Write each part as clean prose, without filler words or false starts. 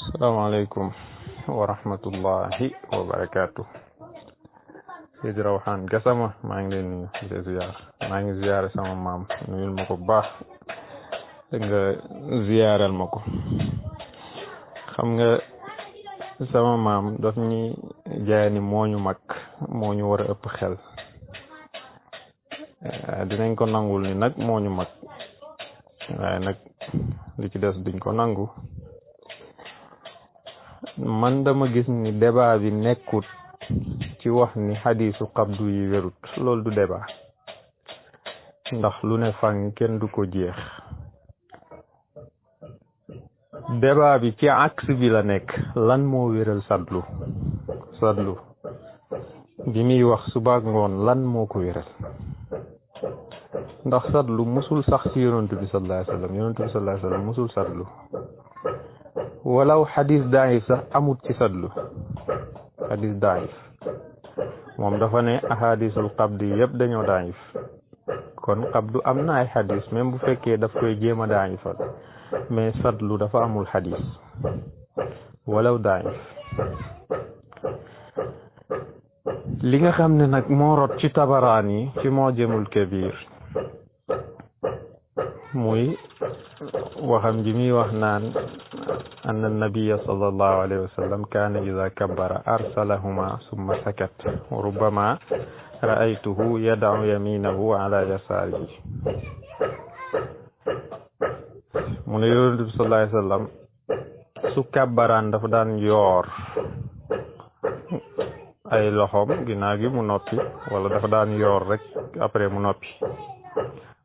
Assalamualaikum warahmatullahi wabarakatuh. Seydi Rawhan Gassama maa ngi leen di ziar maa ngi ziar sama maam nuyul ma ko baax nga ziaral ma ko. Xam nga sama maam daf ñi jaay ni moo ñu mag moo ñu war a ëpp xel. Dinañ ko nangul ni nag moo ñu mag waaye nag li ci des duñ ko nangu. Man dama gis ni débat bi nekkut ci wax ni xadiisu qabdu yi wérut loolu du débat ndax lu ne fang kenn du ko jeex. Débat bi ci axe bi la nekk lan moo wéral sadlu bi muy wax subaak ngoon lan moo ko wéral ndax sadlu musul sax ci yonent bi sallallahu alayhi wasallam yonent bi sallallahu alayhi wasallam musul sadlu walaw xadis daif sax amut ci sadlu xadis daif moom dafa ne ahadisul qabdi yëpp dañoo daif kon qabdu am na ay xadis même bu fekkee daf koy jéem a daifal mais sadlu dafa amul xadis walaw daif. li nga xam ne nag moo rot ci Tabaraani ci Mu'jamul Kabir muy waxam ji muy wax naan أن النبي صلى الله عليه وسلم كان إذا كبر أرسلهما ثم سكت وربما رأيته يدع يمينه على يساره. من يقول صلى الله عليه وسلم su kabbaraan dafa daan yoor ay loxoom ginnaaw gi mu noppi wala dafa daan yoor rek après mu noppi.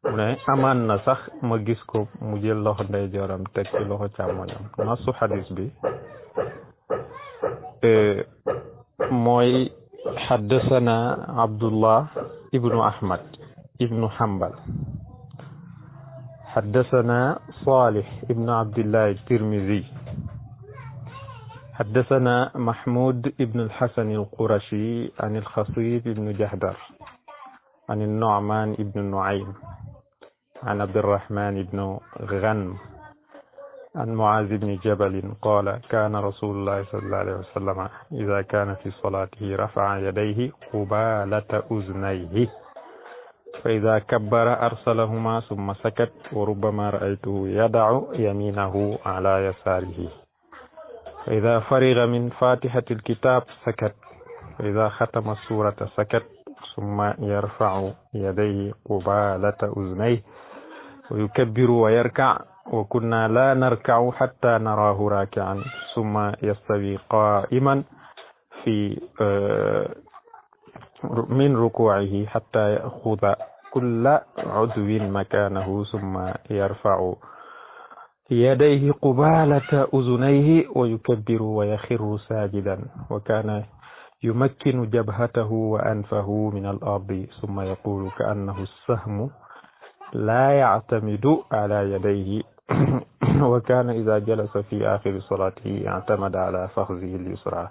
mu ne amaan na sax ma gis ko mu jël loxo ndeyjooram teg ci loxo càmmoñam. nasu xadis bi mooy xaddasana Abdullah ibnu Ahmad ibnu Hanbal xaddasana Salih ibnu Abdillah Tirmizi xaddasana Mahmud ibnu al-Hasan al-Qurashi an al-Khasib ibnu Jahdar an al-Nu'man ibnu Nu'aym عن عبد الرحمن بن غنم عن معاذ بن جبل قال كان رسول الله صلى الله عليه وسلم إذا كان في صلاته رفع يديه قبالة أذنيه فإذا كبر أرسلهما ثم سكت وربما رأيته يدع يمينه على يساره فإذا فرغ من فاتحة الكتاب سكت فإذا ختم السورة سكت ثم يرفع يديه قبالة أذنيه ويكبر ويركع وكنا لا نركع حتى نراه راكعا ثم يستوي قائما في من ركوعه حتى يأخذ كل عضو مكانه ثم يرفع يديه قبالة أذنيه ويكبر ويخر ساجدا وكان يمكن جبهته وأنفه من الأرض ثم يقول كأنه السهم لا يعتمد على يديه وكان إذا جلس في آخر صلاته اعتمد على فخذه اليسرى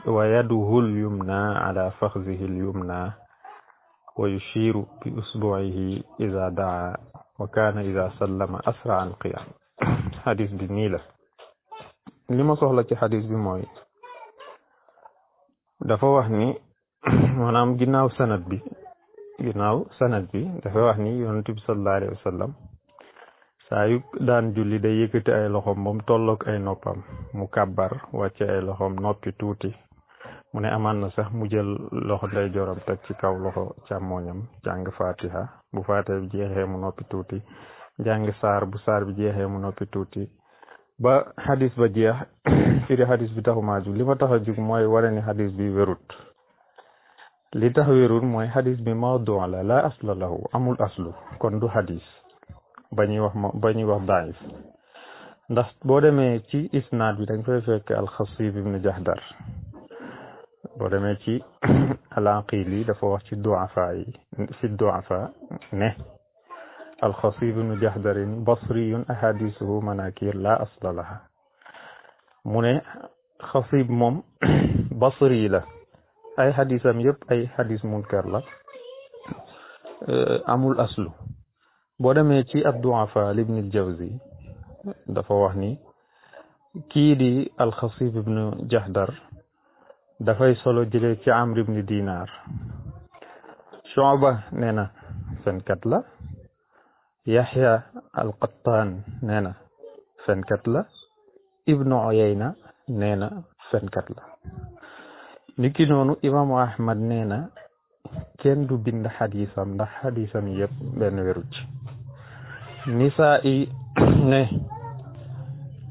ويده اليمنى على فخذه اليمنى ويشير بأصبعه إذا دعا وكان إذا سلم أسرع القيام. حديث بنيلة لما صحلك حديث بموي dafa wax ni maanaam ginnaaw sanad bi dafa wax ni yonent bi sallallahu alayhi wa sallam saa yu daan julli day yëkkati ay loxoom ba mu tolloog ay noppam mu kàbbar wàcce ay loxoom noppi tuuti mu ne amaan na sax mu jël loxo ndeyjooram teg ci kaw loxo càmmoñam jàng fatiha bu fatiha bi jeexee mu noppi tuuti jàng saar bu saar bi jeexee mu noppi tuuti ba xadis ba jeex firi xadis bi taxumaa jug li ma tax a jug mooy wara ni xadis bi wérut li tax wérut mooy xadis bi mawdu la asla lahu amul aslu kon du xadis ba ñuy wax daif ndax boo demee ci isnaad bi dañ fay fekk al-Khasib ibn Jahdar boo demee ci al-Aqili dafa wax ci du'afa yi fi du'afa ne الخصيب بن جحدر بصري أحاديثه مناكير لا أصل لها من خصيب موم بصري له أي حديث يب أي حديث منكر له أمول أصله بودا ميتي الضعفاء لابن الجوزي دفا وحني kii di alxasib ibnu jahdar dafay solo jëlee ci amr ibnu dinar Shu'ba nee na fenkat la yaxya alqattaan nee na fenkat la ibnu uyayna nee na fenkat la niki noonu imaamu ahmad nee na kenn du bind xadisam ndax xadisam yëpp benn wéru ci Nisaa'i ne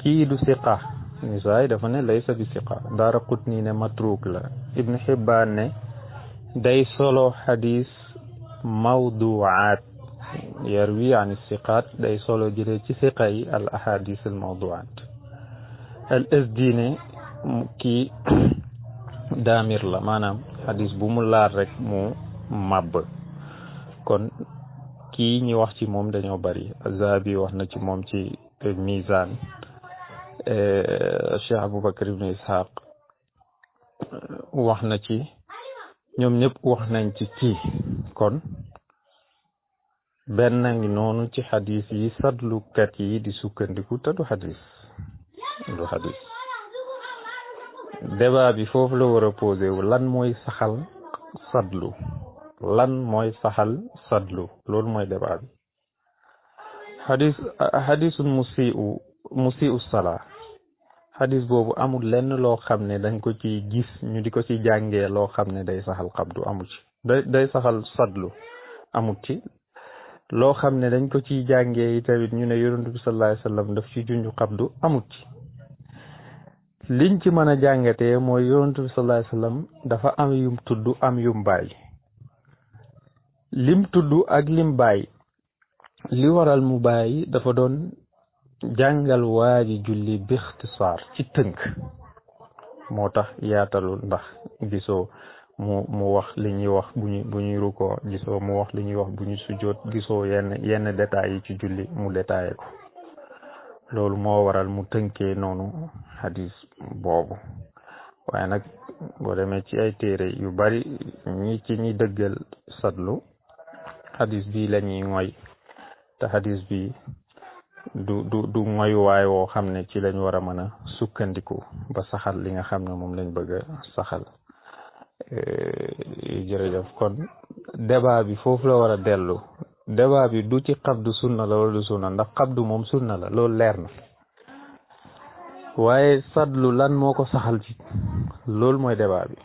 kii du siqa Nisaa'i dafa ne laysa bi siqa Daaraqutni ne matruk la Ibn Hibbaan ne day solo xadis mawduwaat yarwi an siqaat day solo jëlee ci siqa yi al ahadis al mawduwaat al Azdi ne kii daamir la maanaam xadis bu mu laal rek mu màbb kon kii ñi wax ci moom dañoo bari Zahabi wax na ci moom ci Mizan Cheikh Aboubacar ibn Ishaq wax na ci ñoom ñëpp wax nañ ci kii kon benn ngi noonu ci xadis yi sadlukat yi di sukkandiku te du xadis débat bi foofu la war a posé wu lan mooy saxal sadlu loolu mooy débat bi xadisul musiu salaa xadis boobu amul lenn loo xam ne dañ ko ci gis ñu di ko ci jàngee loo xam ne day saxal xabdu amul ci day saxal sadlu amul ci loo xam ne dañ ko ciy jàngee yi tamit ñu ne yonent bi sallallahu alayhi wa sallam daf ci junju xabdu amul ci liñ ci mën a jàngatee mooy yonent bi sallallahu alayhi wa sallam dafa am yum tudd am yum bàyyi lim tudd ak lim bàyyi li waral mu bàyyi dafa doon jàngal waa ji julli bi ixtisaar ci tënk moo tax yaatalul ndax gisoo mu wax li ñuy wax bu ñuy rukkoo gisoo mu wax li ñuy wax bu ñuy sujjóot gisoo yenn détails yi ci julli mu détaillé ko loolu moo waral mu tënkee noonu hadis boobu waaye nag boo demee ci ay téere yu bari ñi dëggal sadlu hadis bi la ñuy ngoy te hadis bi du ngoyuwaay woo xam ne ci lañ war a mën a sukkandiku ba saxal li nga xam ne moom lañ bëgg a saxal jërëjëf kon débat bi foofu la war a dellu débat bi du ci xabdu sunna la wala du sunna ndax xabdu moom sunna la loolu leer na waaye sadlu lan moo ko saxal ci loolu mooy débat bi.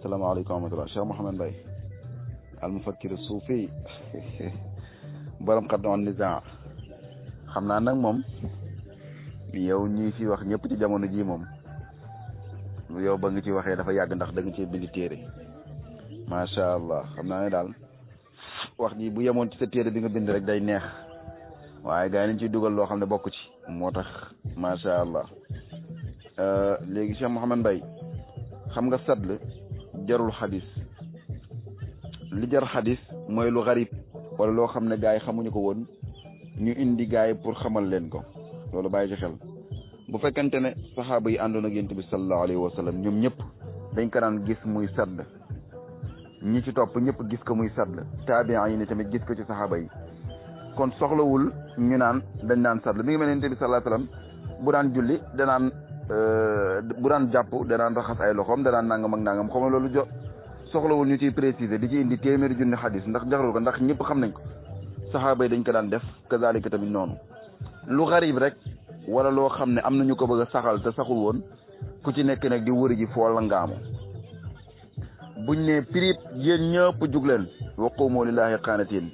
salaamaaleykum wa rahmatulah Cheikh Mouhamed Mbaye al mufakkir suufi borom xaddu an nizaa xam naa nag moom yow ñi fi wax ñëpp ci jamono ji moom yow ba nga ci waxee dafa yàgg ndax da nga cee bind téere macha allah xam naa ne daal wax ji bu yemoon ci sa téere bi nga bind rek day neex waaye gars yi nañ ciy dugal loo xam ne bokk ci moo tax macha allah léegi Cheikh Mouhamed Mbaye xam nga sadl jarul xadis li jar xadis mooy lu garib wala loo xam ne gars yi xamuñu ko woon ñu indi gars yi pour xamal leen ko loolu bàyyi ci xel bu fekkente ne saxaaba yi àndoon ak yonent bi sallallahu alayhi wa sallam ñoom ñëpp dañ ko daan gis muy sadl ñi ci topp ñëpp gis ko muy sadl taabiin yi ni tamit gis ko ci saxaaba yi kon soxlawul ñu naan dañ naan sadl mi ngi mel ne yonent bi sallallahu alayhi wa sallam bu daan julli danaan bu daan jàpp danaan raxas ay loxoom danaan nangam ak nangam xam nga loolu soxlawul ñu ciy préciser di ci indi téeméeri junni xadis ndax jaxarul ko ndax ñëpp xam nañ ko saxaaba yi dañ ko daan def kazalika tamit noonu lu xarib rek wala loo xam ne am na ñu ko bëgg a saxal te saxul woon ku ci nekk nag di wëri ji foo la ngaamu buñ ne pirip yéen ñëpp jug leen wa qumu lillahi qaanitiin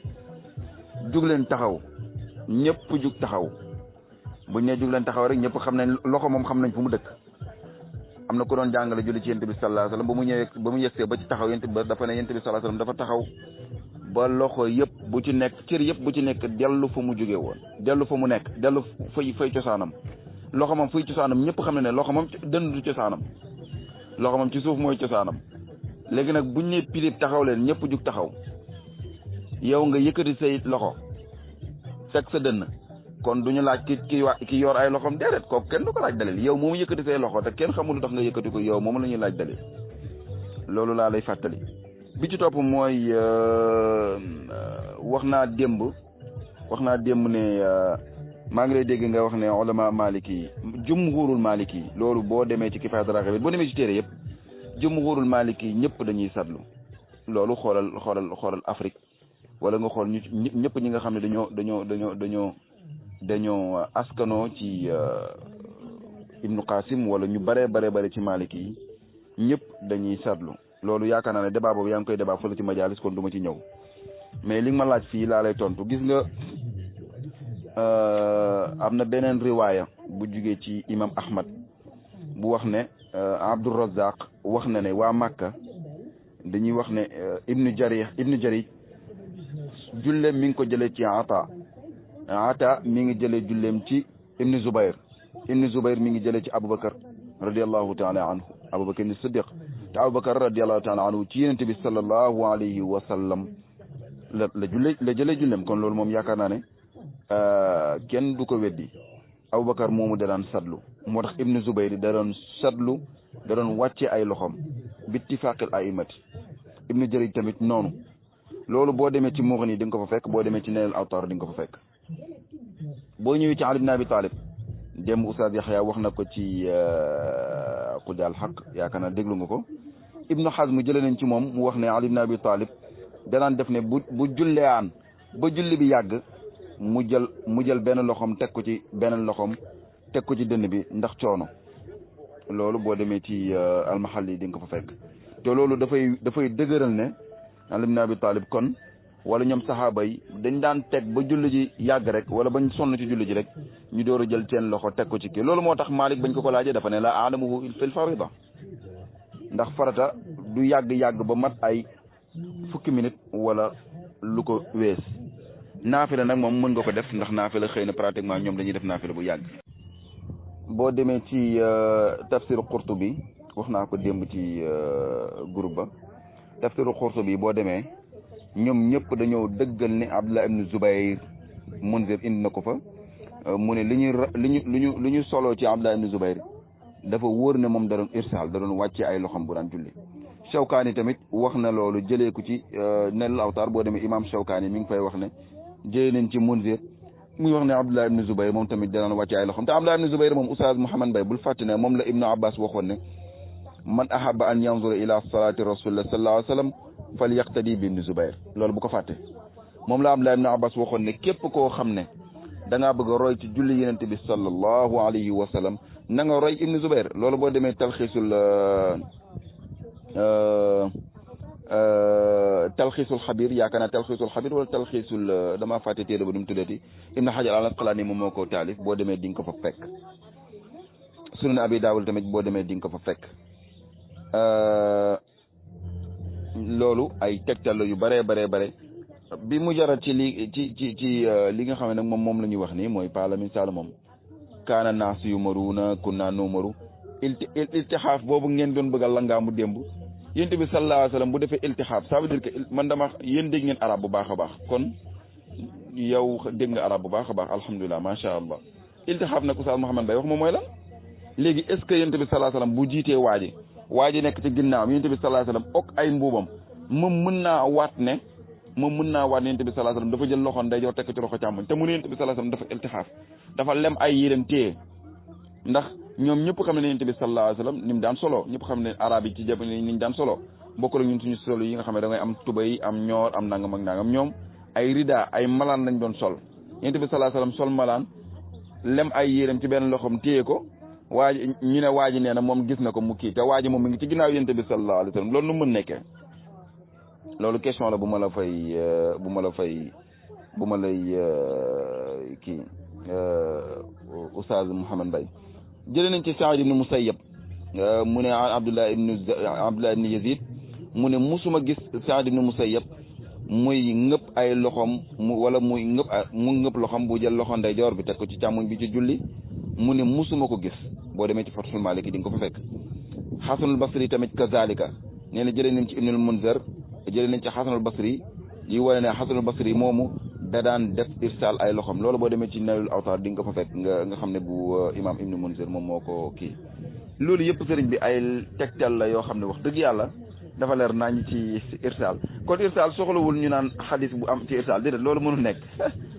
jug leen taxaw ñëpp jug taxaw buñ ne jug leen taxaw rek ñëpp xam nañ loxo moom xam nañ fu mu dëkk am na ko doon jàngale julli ci yonent bi sallallahu alayhi wasallam ba mu yegsee ba ci taxaw yonent bi dafa ne yonent bi sallallahu alayhi wasallam dafa taxaw ba loxo yëpp bu ci nekk cër yëpp bu ci nekk dellu fa mu jóge woon dellu fa mu nekk dellu fay cosaanam loxo moom fuy cosaanam ñëpp xam ne ne loxo moom dënd du cosaanam loxo moom ci suuf mooy cosaanam léegi nag buñ ne pilip taxaw leen ñëpp jug taxaw yow nga yëkkati say loxo fekk sa dënn kon duñu laaj ki yor ay loxoom déedéet kooku kenn du ko laaj dalil yow moomu yëkkati say loxo te kenn xamul lu tax nga yëkkati ko yow moom la ñuy laaj dalil loolu laa lay fàttali bi ci topp mooy wax naa démb ne maa ngi lay dégg nga wax ne ulama maliki yi jumhurul maliki yi loolu boo demee ci Kifaayatu Raghibin boo demee ci téere yëpp jumhurul maliki yi ñëpp dañuy sadlu loolu xoolal Afrique wala nga xool ñëpp ñi nga xam ne dañoo askanoo ci Ibnu Qasim wala ñu bare ci maliki yi ñëpp dañuy sadlu loolu yaakaar naa ne débat boobu yaa ngi koy débat fële ci majalis kon du ma ci ñëw mais li nga ma laaj fii laa lay tontu gis nga am na beneen riwaaya bu jugee ci imam Ahmad bu wax ne Abdourazaq wax na ne waa Makka dañuy wax ne ibnu Jarir julleem mi ngi ko jëlee ci Ata mi ngi jëlee julleem ci ibnu Zubayr mi ngi jëlee ci Aboubacar radiallahu taala anhu Aboubacar ni Siddiq te Aboubacar radiallahu taala anhu ci Yonent bi sallallahu alayhi wa sallam la jëlee julleem kon loolu moom yaakaar naa ne kenn du ko weddi Aboubacar moomu da daan sadlu moo tax ibnu Zubayr da doon sadlu da doon wàcce ay loxoom bittifaqil aimati ibnu Jarir tamit noonu loolu boo demee ci Mughni di nga ko fa fekk boo demee ci Naylul Awtar di nga ko fa fekk boo ñëwee ci Ali ibn Abi Talib démb Oustaz Yaxya wax na ko ci Qudsi al Haq yaakaar naa déglu nga ko Ibnu Hazm jëlee nañ ci moom mu wax ne Ali ibn Abi Talib danaan def ne bu julleeyaan ba julli bi yàgg mu jël benn loxoom teg ko ci beneen loxoom teg ko ci dënn bi ndax coono loolu boo demee ci almahalli di nga ko fa fekk te loolu dafay dëgëral ne Ali ibn Abi Talib kon wala ñoom saxaaba yi dañ daan teg ba julli ji yàgg rek wala bañ sonn ci julli ji rek ñu door a jël seen loxo teg ko ci kii loolu moo tax Malik bañ ko laajee dafa ne la aadamuhu fil farida ndax farata du yàgg ba mat ay fukki minute wala lu ko wees naafila nag moom mën nga ko def ndax naafila xëy na pratiquement ñoom dañuy def naafila bu yàgg. boo demee ci tafsiru Qurtubi wax naa ko démb ci groupe ba tafsiru Qurtubi boo demee ñoom ñëpp dañoo dëggal ne Abdullah ibn Zubayr Munzir indi na ko fa mu ne li ñu soloo ci Abdullah ibn Zubayr dafa wóor ne moom da doon irsaal da doon wàcce ay loxam bu daan julli. Shawkaani tamit wax na loolu jëlee ko ci Naylul Awtar boo demee imam Shawkaani mi ngi fay wax ne jëlee nañ ci Munzir muy wax ne Abdullah ibn Zubayr moom tamit da doon wàcce ay loxam te Abdullah ibn Zubayr moom Oustaz Mouhamed Mbaye bul fàtte ne moom la Ibnu Abbas waxoon ne man ahabba an yanzura ila salati rasulillah sallallahu alayhi wa sallam fal yaqtadi bi ibn Zubayr loolu bu ko fàtte moom la Abdullah ibn Abbas waxoon ne képp koo xam ne da ngaa bëgg a roy ci julli Yonent bi sallallahu alayhi wa sallam na nga roy ibn Zubayr loolu boo demee talxiisul xabir yaakaar naa talxiisul xabir wala talxiisul damaa fàtte téere ba nu mu tuddati Ibn Hajar al Asqalaani moom moo ko taalif boo demee di nga ko fa fekk Sunan Abi Daawud tamit boo demee di nga ko fa fekk loolu ay tegtal yu bare bi mu jarat ci li nga xam ne nag moom la ñuy wax nii mooy pas la misaal moom kaana naas yumaruuna kunna numaru iltixaaf boobu ngeen doon bëgg a langaamu démb Yonent bi sallallahu alayhi wa sallam bu defee iltixaaf ça veut dire que man dama yéen dégg ngeen arab bu baax a baax kon yow dégg nga arab bu baax a baax alhamdulilah macha allah iltixaaf nag Oustaz Mouhamed Mbaye wax moom mooy lan léegi est ce que Yonent bi sallallahu alayhi wa sallam bu jiitee waa ji nekk ci ginnaawam Yonent bi sallallahu alayhi wa sallam ok ay mbuubam moom mën naa waat ne Yonent bi sallallahu alayhi wa sallam dafa jël loxo ndeyjoor tekk ci loxo càmmoñ te mu ne Yonent bi sallallahu alayhi wa sallam dafa iltixaaf dafa lem ay yéreem téye ndax ñoom ñëpp xam ne Yonent bi sallallahu alayhi wa sallam ni mu daan solo ñëpp xam ne arab yi ci jàpp ni ñu daan solo bokkul ak ñun suñu solo yi nga xam ne da ngay am tubay am ñoor am nangam ak nangam ñoom ay rida ay malaan lañ doon sol Yonent bi sallallahu alayhi wa sallam sol malaan lem ay yéreem ci benn loxoom téye ko waa ji ñu ne waa ji nee na moom gis na ko mu kii te waa ji moom mi ngi ci ginnaaw Yonent bi sallallahu alayhi wa sallam loolu nu mën nekkee loolu question la bu ma lay kii Oustaz Mouhamed Mbaye jëlee nañ ci Saïd ibn Musayyab mu ne Abdullah ibn Yazid mu ne musuma gis Saïd ibn Musayyab muy ngëpp ay loxom wala muy ngëpp loxom bu jël loxo ndeyjoor bi teg ko ci càmmoñ bi ci julli mu ne musuma ko gis boo demee ci Fathul Maliki di nga ko fa fekk Hasanul Basri tamit kazalika nee na jëlee nañ ci Ibnul Munzir jëlee nañ ci Hasanul Basri yi wane ne Hasanul Basri moomu da daan def irsal ay loxom loolu boo demee ci Naylul Awtar di nga ko fa fekk nga xam ne bu imam Ibnu Munzir moom moo ko kii loolu yëpp sëriñ bi ay tegtal la yoo xam ne wax dëgg yàlla dafa leer nañ ci irsal kon irsal soxlawul ñu naan xadis bu am ci irsal déedéet loolu mënul nekk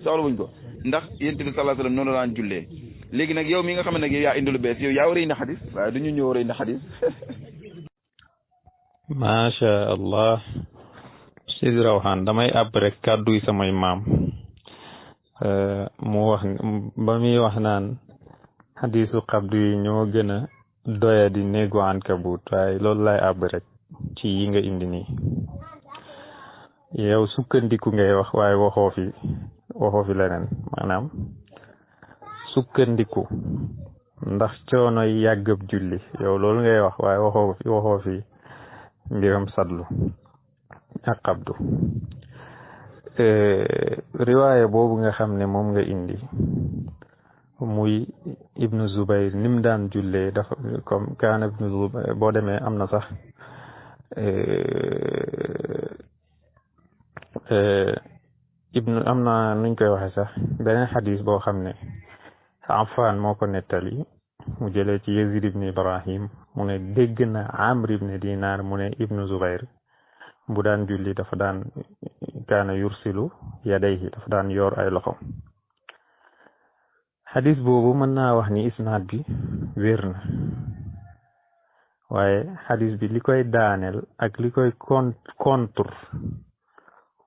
soxlawuñ ko ndax yonent bi sallallahu alayhi wasallam noonu la daan jullee léegi nag yow mi nga xam ne nag yow yaa indi lu bees yow yaa war a indi xadis waaye du ñu ñëw war a indi xadis. macha allah Sidi Rawhan damay àbb rek kàddu yi samay maam mu wax ba muy wax naan xadisu xabdu yi ñoo gën a doya di néegu ankabut waaye loolu lay àbb rek ci yi nga indi nii yow sukkandiku ngay wax waaye waxoo fi leneen maanaam sukkandiku ndax coono yàggab julli yow loolu ngay wax waaye waxoo fi mbiram sadlu ak xabdu riwaaya boobu nga xam ne moom nga indi muy ibnu Zubayr nim daan jullee dafa comme kaana ibnu Zubayr boo demee am na sax am na nuñ koy waxe sax beneen xadis boo xam ne Affan moo ko nettali mu jëlee ci Yazid ibn Ibrahim mu ne dégg na Amr ibn Dinar mu ne ibnu Zubayr bu daan julli dafa daan kaana yursilu yadayhi dafa daan yor ay loxo xadis boobu mën naa wax ni isnaad bi wér na waaye xadis bi li koy daaneel ak li koy contre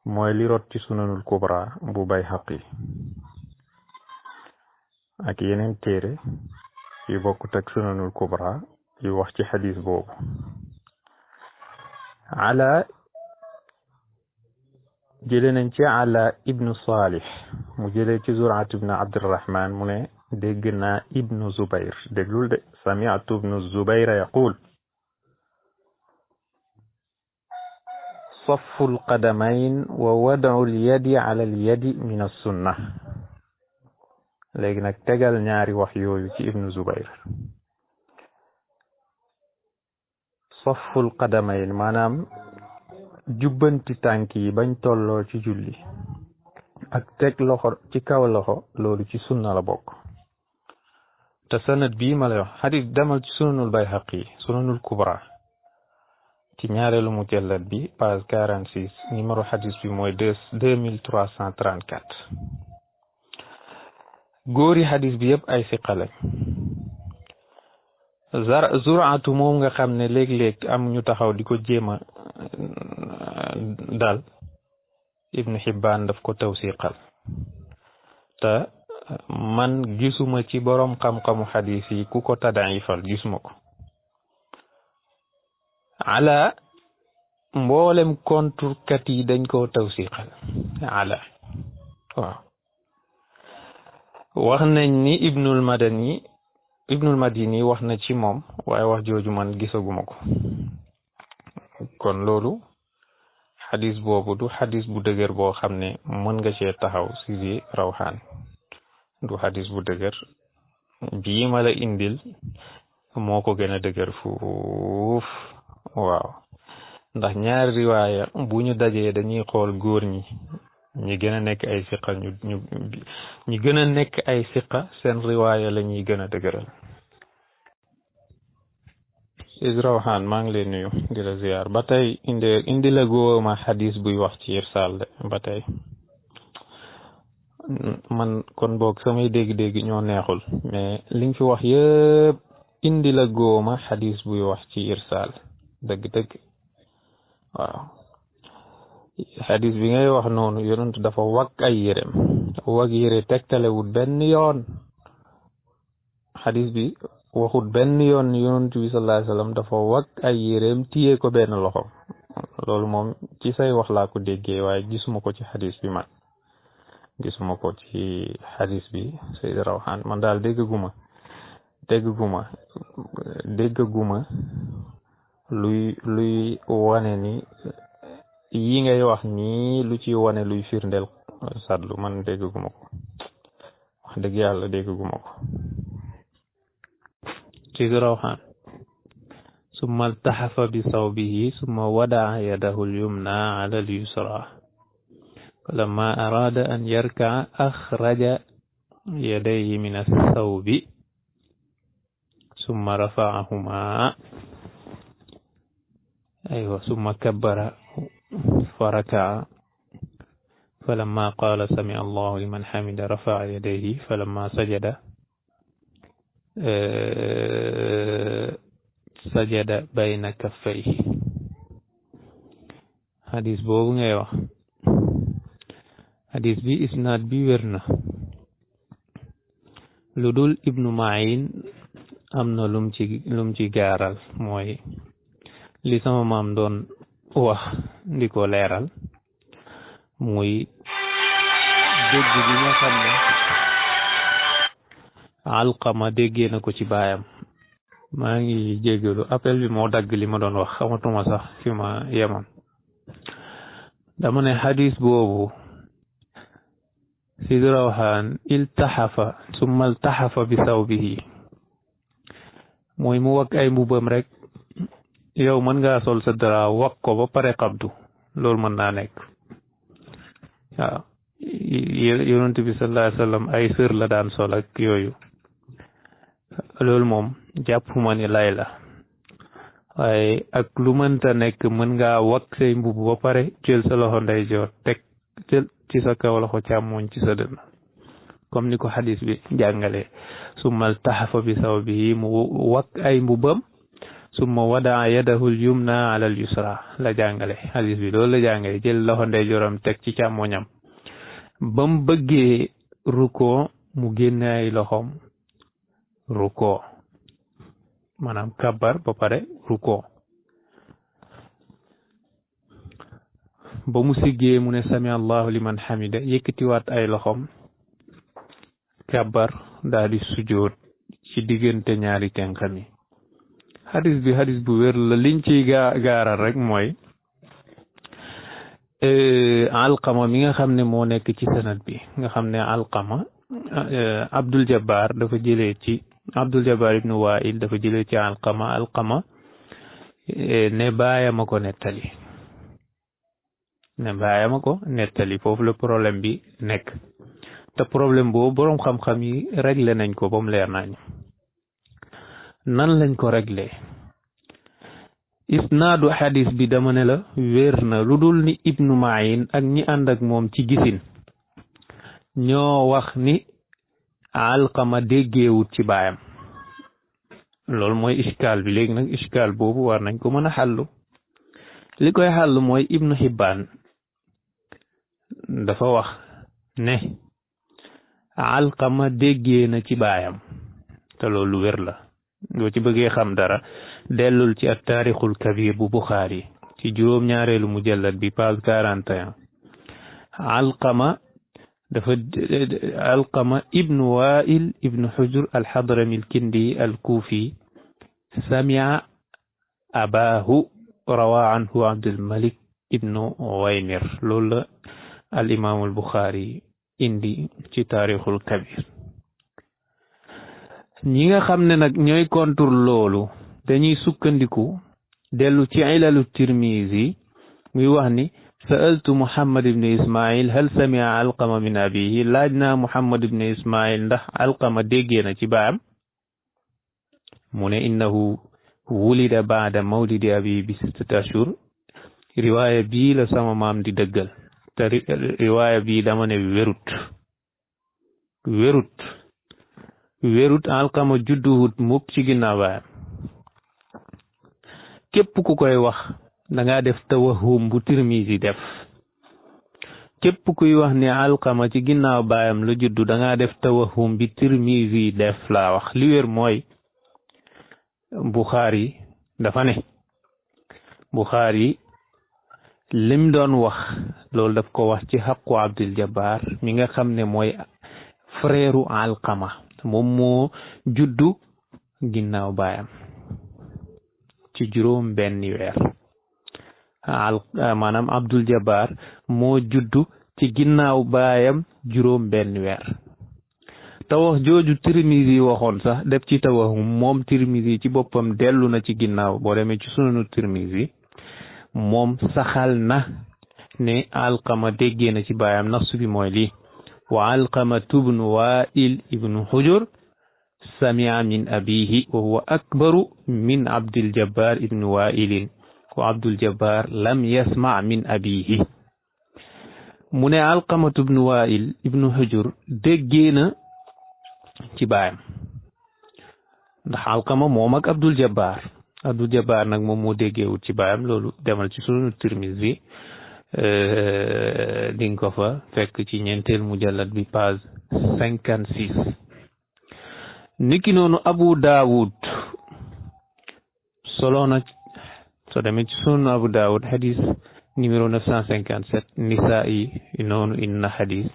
mooy li rot ci sunanul kubra bu Bayhaqi ak yeneen téere yu bokkut ak sunanul kubra yu wax ci xadis boobu ala jële nañ ci ala ibnu Salih mu jëlee ci Zur'at ibn Abdurrahman mu ne dégg naa ibnu Zubayr déglul de sami'tu ibnu Zubayr yaqul صف القدمين ووضع اليد على اليد من السنة léegi nag tegal ñaari wax yooyu ci ibnu Zubayr صف القدمين maanaam jubbanti tànk yi bañ tolloo ci julli ak teg loxo ci kaw loxo loolu ci sunna la bokk te sanad bii ma lay wax xadis demal ci sunanul Bayhaqi sunanul kubra ci ñaareelu mujallad bi page 46 numéro xadis bi mooy 2334 góori xadis bi yëpp ay siqale Zur'atu moom nga xam ne léeg-léeg am ñu taxaw di ko jéema daal Ibn Hibbaan daf ko tawsiqal te man gisuma ci borom xam-xamu xadis yi ku ko tadaifal gisuma ko ala mboolem contourkat yi dañ koo tawsiqal ala waaw wax nañ ni Ibnul Madini wax na ci moom waaye wax jooju man gisaguma ko kon loolu xadis boobu du xadis bu dëgër boo xam ne mën nga cee taxaw Sidi Rawhan du xadis bu dëgër bii ma la indil moo ko gën a dëgër fuuf waaw ndax ñaari riwaaya bu ñu dajee dañuy xool góor ñi gën a nekk ay siqa ñu gën a nekk ay siqa seen riwaaya la ñuy gën a dëgëral Sidi Rawhan maa ngi lay nuyu di la ziyaar ba tey indi la góoma xadis buy wax ci irsaal de ba tey man kon boog samay dégg-dégg ñoo neexul mais li nga fi wax yëpp indi la góoma xadis buy wax ci irsaal dëgg-dëgg waaw xadis bi ngay wax noonu yonent dafa wag ay yérem wag yére tegtalewut benn yoon xadis bi waxut benn yoon yonent bi sallallahu alayhi wasallam dafa wag ay yéreem téye ko benn loxo loolu moom ci say wax laa ko déggee waaye gisuma ko ci xadis bi man gisuma ko ci xadis bi Seydi Rawhan man daal déggaguma luy wane ni yi ngay wax nii lu ci wane luy firndeel sadlu man déggaguma ko wax dëgg yàlla déggaguma ko Seydi Rawhan summa altaxafa bi sawbihi summa wadaa yadahu lyumna ala lyusra falamma arada an yarkaa axraja yadayhi min alsawbi summa rafaahuma aywa summa kabbara fa rakaa فلما قال سمع الله لمن حمد رفع يديه فلما سجد بين كفيه حديث بوbu ngay wax حديث bi isnaad bi wér na lu dul Ibnu Ma'in am na lum ci gaaral mooy li sama maam doon wax di ko leeral muy dégg bi nga xam ne Alqama déggee na ko ci baayam. maa ngi jéggalu appel bi moo dagg li ma doon wax xamatuma sax fi ma yemoon dama ne xadis boobu Sidi Rawhan iltaxafa summa iltaxafa bi sawbihi mooy mu wag ay mbubam rek yow mën ngaa sol sa dara wag ko ba pare xabdu loolu mën naa nekk waaw yonent bi sallallahu alayhi wa sallam ay sër la daan sol ak yooyu loolu moom jàppuma ni lay la waaye ak lu mënta nekk mën ngaa wag say mbubb ba pare jël sa loxo ndeyjoor teg jël ci sa kaw loxo càmmoñ ci sa dënn comme ni ko xadis bi jàngalee summa iltaxafa bi sawbihi mu wag ay mbubbam summa wadaa yadahu al-yumna ala al-yusra la jàngale xadis bi loolu la jàngale jël loxo ndeyjooram teg ci càmmoñam ba mu bëggee rukkoo mu génne ay loxoom rukkoo maanaam kabbar ba pare rukkoo ba mu siggee mu ne sami allahu liman hamida yëkkatiwaat ay loxoom kabbar daal di sujoot ci diggante ñaari tenxam yi hadis bu wér la liñ ciy gaaral rek mooy Alqama mi nga xam ne moo nekk ci sanad bi nga xam ne Alqama Abdul Jabbar dafa jëlee ci Abdul Jabbar ibnu Wa'il dafa jëlee ci Alqama ne baayama ko nettali foofu la problème bi nekk te problème boobu boroom xam-xam yi réglé nañ ko ba mu leer nañ nan lañ ko réglé isnaadu xadis bi dama ne la wér na lu dul ni Ibnu Ma'in ak ñi ànd ak moom ci gisin ñoo wax ni Alqama déggeewut ci baayam loolu mooy iskaal bi léegi nag iskaal boobu war nañ ko mën a xàllu li koy xàllu mooy Ibnu Hibbaan dafa wax ne Alqama déggee na ci baayam te loolu wér la doo ci bëggee xam dara dellul ci at taarixul kabir bu Buxaari ci juróom-ñaareelu mujallad bi page 41 Alqama ibnu Wa'il ibnu Hujr al-Hadrami al-Kindi al-Kufi samia abaahu rawa anhu Abdul Malik ibnu Waymir loolu la al imaamul Buxaari indi ci taarixul kabir ñi nga xam ne nag ñooy kontur loolu dañuy sukkandiku dellu ci ilalu Tirmizi muy wax ni sa'altu Muhammad ibn Ismail hal samia Alqama min abihi laaj naa Muhammad ibn Ismail ndax Alqama déggee na ci baayam mu ne innahu wulida baada mawlidi abi bi sittati ashhur riwaaya bii la sama maam di dëggal te riwaaya bii dama ne wérut Alqama judduwut mukk ci ginnaaw baayam képp ku koy wax da ngaa def tawahum bu Tirmizi def képp kuy wax ne Alqama ci ginnaaw baayam la juddu da ngaa def tawahum bi Tirmizi def laa wax li wér mooy Buxaari dafa ne Buxaari lim doon wax loolu daf ko wax ci xaqu Abdul Jabbar mi nga xam ne mooy frère Alqama moom moo juddu ginnaaw baayam ci juróom benni weer maanaam Abdul Jabbar moo juddu ci ginnaaw baayam juróom benni weer te wax jooju Tirmizi waxoon sax def ci tawahum moom Tirmizi ci boppam dellu na ci ginnaaw boo demee ci sunanu Tirmizi moom saxal na ne Alqama déggee na ci baayam nasu bi mooy lii wa Alqamatu ibnu Wa'il ibnu Hujr samia min abihi wa huwa akbaru min Abdul Jabbar ibnu Wa'ilin wa Abdul Jabbar lam yasma min abihi mu ne Alqamatu ibnu Waa'il ibnu Hujur déggee na ci baayam ndax Alqama moom ak Abdul Jabbar nag moom moo déggeewut ci baayam loolu demal ci sunu Tirmisi di nga ko fa fekk ci ñeenteel mujallad bi page 56 niki noonu Abu Daawud solo na soo demee ci sunu Abu Daawud hadis numéro 957 Nisaa'i noonu inna hadis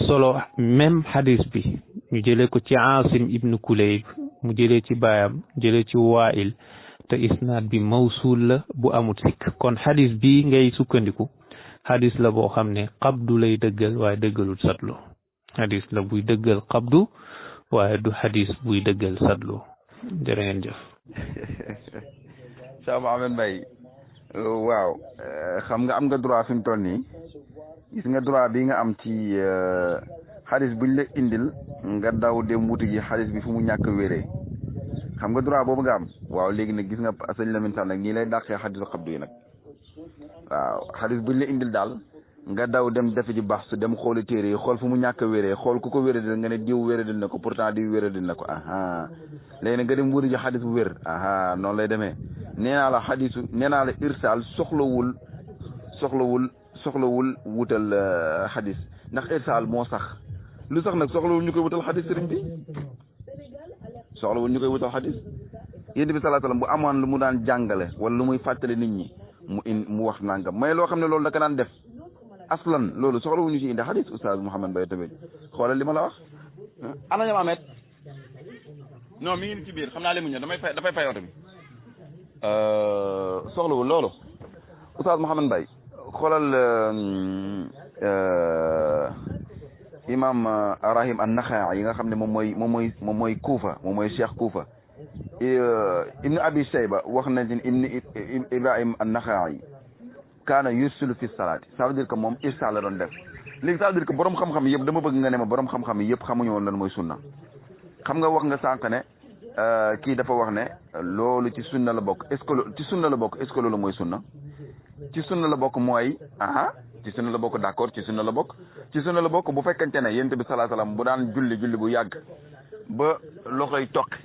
solo même hadis bi ñu jëlee ko ci Aasim ibnu Kulayb mu jëlee ci baayam jëlee ci Waa'il te isnaad bi mawsuul la bu amut sikk kon hadis bi ngay sukkandiku hadis la boo xam ne qabdu lay dëggal waaye dëggalut satlu hadis la buy dëggal qabdu waaye du hadis buy dëggal satlu jërë ngeen jëf. Cheikh Mouhamed Mbaye waaw xam nga am nga droit fi mu toll nii gis nga droit bi nga am ci xadis buñ la indil nga daw dem wuti ji xadis bi fu mu ñàkk wéree xam nga droit boobu nga am waaw léegi nag gis nga sëñ Lamine Sall nag nii lay dàqee xadisu xabdu yi nag waaw xadis buñ la indil daal nga daw dem defe ji baax su dem xooli téere yi xool fu mu ñàkk wéree xool ku ko wéradil nga ne diw wéradil na ko pourtant diw wéradil na ko aha léegi nag nga dem wuti ji xadis bu wér aha noonu lay demee nee naa la irsaal soxlawul wutal xadis ndax irsaal moo sax lu sax nag soxlawul ñu koy wutal xadis sëriñ bi soxlawul ñu koy wutal xadis yéen bi sallallahu alayhi wasallam bu amoon lu mu daan jàngale wala lu muy fàttali nit ñi mu wax nangam mais loo xam ne loolu da ka daan def aslan loolu soxlawul ñu ci indi xadis oustaz Mouhamed Mbaye tamit xoolal li ma la wax ana ñoom amet non mi ngi ci biir xam naa li mu ñëw dafay fay oto bi soxlawul loolu oustaz Mouhamed Mbaye xoolal imam Rahim an-Naxa'i yi nga xam ne moom mooy Kuufa moom mooy Cheikh Kuufa ibnu Abi Shayba wax na ci ibnu Ibrahim an-Naxa'i kaana yursilu fi salaati ça veut dire que moom irsaal la doon def léegi ça veut dire que borom xam-xam yëpp dama bëgg nga ne ma borom xam-xam yëpp xamuñu woon lan mooy sunna xam nga wax nga sànq ne kii dafa wax ne loolu ci sunna la bokk est-ce que ci sunna la bokk est-ce que loolu mooy sunna ci sunna la bokk mooy ci sunna la bokk d'accord ci sunna la bokk bu fekkente ne yonent bi sallallahu alayhi wasallam bu daan julli bu yàgg ba loxoy toqi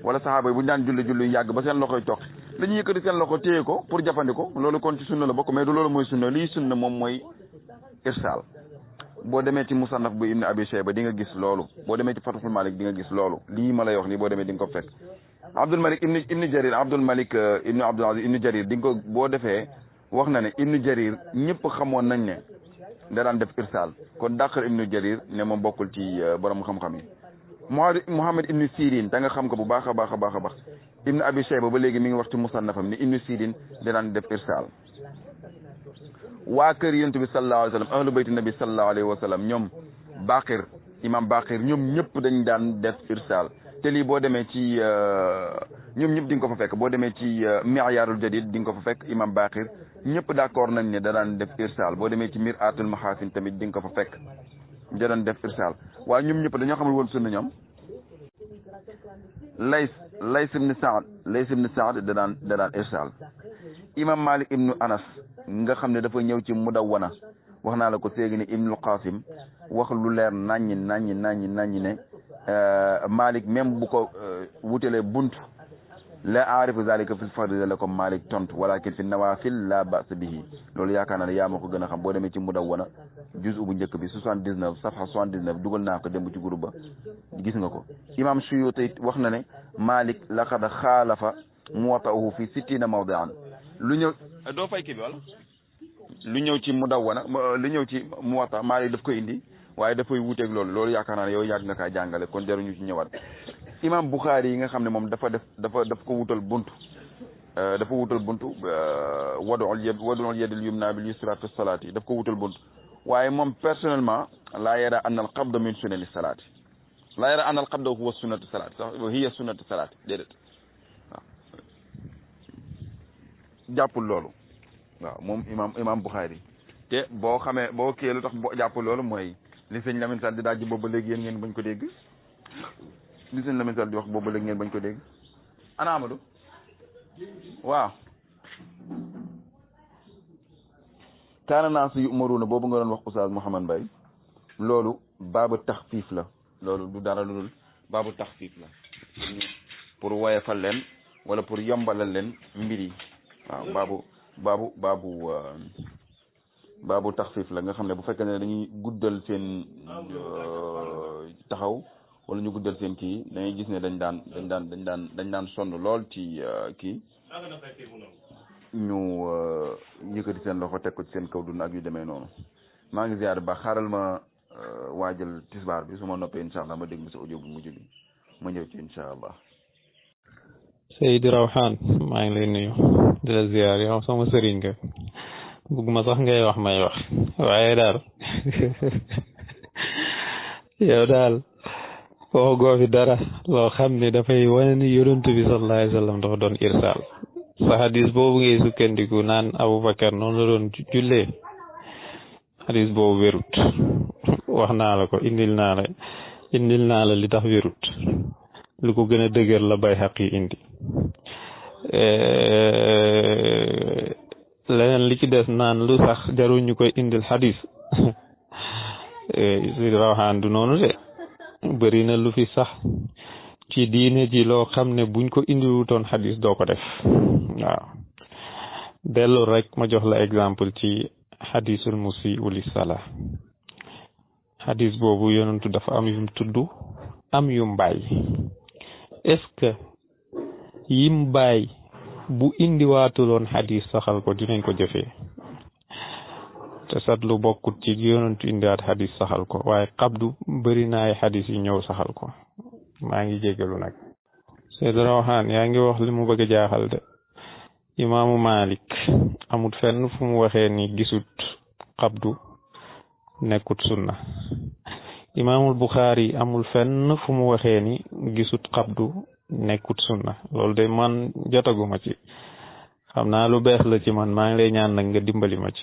wala saxaaba yi bu ñu daan julli yu yàgg ba seen loxoy toqi dañuy yëkkati seen loxo téye ko pour jëfandikoo loolu kon ci sunna la bokk mais du loolu mooy sunna lii sunna moom mooy irsaal boo demee ci musannaf bu ibnu abi shayba di nga gis loolu boo demee ci fathul malik di nga gis loolu lii ma lay wax nii boo demee di nga ko fekk abdul malik ibnu jarir abdul malik ibnu abdul aziz ibnu jarir di nga ko boo defee wax na ne ibnu jarir ñëpp xamoon nañ ne da daan def irsaal kon dàqal ibnu jarir ne moom bokkul ci borom xam-xam yi Muhammad ibnu Sirin da nga xam ko bu baax a baax a baax a baax ibnu abi shayba ba léegi mi ngi wax ci musannafam ni ibnu Sirin da daan def irsaal waa kër yonent bi sallallahu alayhi wa sallam ahlu bayti nabi sallallahu alayhi wa sallam ñoom Baqir imam Baqir ñoom ñëpp dañ daan def irsaal te lii boo demee ci ñoom ñëpp di nga ko fa fekk boo demee ci Mi'yarul Jadid di nga ko fa fekk imam Baqir ñëpp d'accord nañ ne da daan def irsaal boo demee ci Mir'atul Mahasin tamit di nga ko fa fekk da daan def irsaal waaye ñoom ñëpp dañoo xamul woon sunna ñoom Lays ibn Sa'd da daan irsaal imam Malik ibnu Anas nga xam ne dafa ñëw ci Mudawwana wax naa la ko séegi ni Ibnul Qasim wax lu leer naññi ne Malik même bu ko wutelee buntu la aarifu zalika fi fardida la ko Malik tontu walakin fi nawafil la ba's bihi loolu yaakaar naa ne yaa ma ko gën a xam boo demee ci Mudawwana juz bu njëkk bi 79 safha 79 dugal naa ko démb ci groupe ba gis nga ko imam Suyuti wax na ne Malik laqad xaalafa muwatta'ahu fi 60 mawdi'an lu ñëw doo fay kii bi wala lu ñëw ci Mudawwana lu ñëw ci Muwatta Malik daf koy indi waaye dafay wuuteeg loolu yaakaar naa ne yow yàgg nga kaa jàngale kon jaruñu ci ñëwaat imam Bukhari yi nga xam ne moom daf ko wutal buntu wad'ul yadil yumna bil yusra fi salaati daf ko wutal buntu waaye moom personnellement laa yara anna al qabda min sunani salaati laa yara anna al qabda huwa sunnatu salaati sax hiya sunnatu salaati déedéet waaw jàppul loolu waaw moom imam Bukhari te boo xamee boo kii lu tax jàppul loolu mooy li sëñ Lamine Sall di daal ji boobu ba léegi yéen ngeen bañ ko dégg li sëñ Lamine Sall di wax boobu ba léegi ngeen bañ ko dégg ana Amadou waaw kaana naasu yu'maruuna boobu nga doon wax Oustaz Mouhamed Mbaye loolu baabu taxfiif la loolu du dara lu dul baabu taxfiif la pour woyefal leen wala pour yombalal leen mbir yi waaw baabu taxfiif la nga xam ne bu fekkee ne dañuy guddal seen taxaw wala ñu guddal seen kii dañuy gis ne dañ daan sonn lool ci kii ñu yëkkati seen loxo teg ko ci seen kaw dund ak yu demee noonu. maa ngi ziar ba xaaral ma waajal tisbaar bi su ma noppee incha allah ma déglu sa audio bu mujj bi ma ñëw ci incha allah. Seydi Rawhan maa ngi lay nuyu di la ziar yow sama sëriñ nga bugguma sax ngay wax may wax waaye daal yow daal foo goo fi dara loo xam ne dafay wane ni yonent bi sallallahu alayhi wa sallam dafa doon irsaal sa hadis boobu ngay sukkandiku naan Aboubacar noonu la doon jullee hadis boobu wérut wax naa la ko indil naa la li tax wérut lu ko gën a dëgër la Bayhaqi indi leneen li ci des naan lu sax jarul ñu koy indil hadis si Rawhan du noonu de bëri na lu fi sax ci diine ji loo xam ne buñ ko indiwutoon hadis doo ko def waaw dellu rek ma jox la exemple ci hadisul musii'u lis-salaa hadis boobu yonentu dafa am yum tudd am yum bàyyi est-ce que yim bàyyi bu indiwaatuloon hadis saxal ko dinañ ko jëfee te sat lu bokkut ci yonentu indiwaat hadis saxal ko waaye xabdu bëri na ay hadis yi ñëw saxal ko maa ngi jégalu nag. Seydi Rawhan yaa ngi wax li mu bëgg a jaaxal de imaamu Malik amut fenn fu mu waxee ni gisut xabdu nekkut sunna imaamul Bukhari amul fenn fu mu waxee ni gisut xabdu nekkut sunna loolu de man jotaguma ci xam naa lu bees la ci man maa ngi lay ñaan nag nga dimbali ma ci.